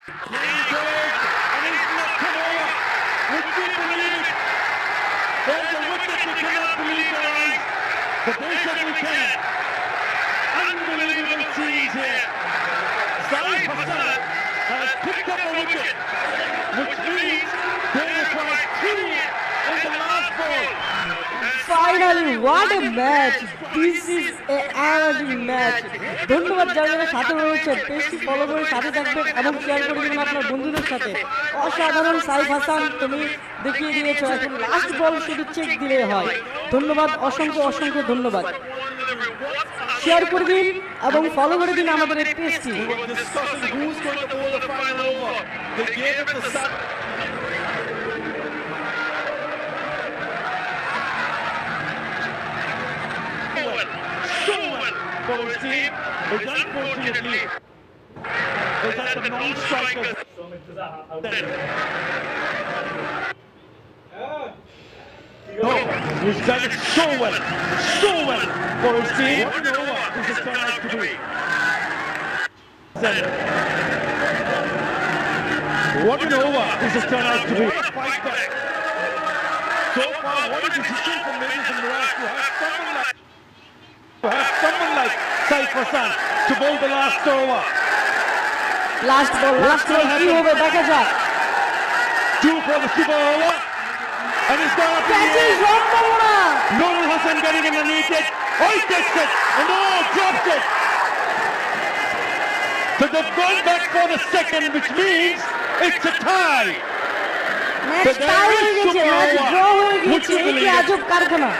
He's goes, and he's not come over. Would you believe it? There's a witness who cannot believe their eyes, but they said we can. Unbelievable scenes here. Saif Hassan has picked up a wicket, which means they require 3 in the last ball. Finally, what a match! This is a amazing match. ধন্যবাদ যারা সাথে রয়েছেন, পেজটি follow করে সাথে থাকবেন এবং share করে দেবেন আপনার বন্ধুদের সাথে। অসাধারণ সাইফ হাসান, তুমি দেখিয়ে দিয়েছো, এখন লাস্ট বল শুধু চেক দিলে হয়। ধন্যবাদ, অসংখ্য অসংখ্য ধন্যবাদ। শেয়ার করে দিন এবং ফলো করে দিন আমাদের এই পেজটি। For his team, which unfortunately is at the non-striker. No, he's done it so well for his team. What an over this has turned out to be. What an over this has turned out to be. Fight back. So far, what a decision from Mason Mirage to have someone like Saif Hassan to bowl the last over. Last বল কি হবে দেখা যাক। 2 for the super over, and he's gone up in the air. Nurul Hassan getting underneath it. Oh, he takes it, and oh, dropped it. So they've gone back for the second, which means it's a tie. Match tie হয়ে গেছে, match draw হয়ে গেছে, এই কি আজব কারখানা।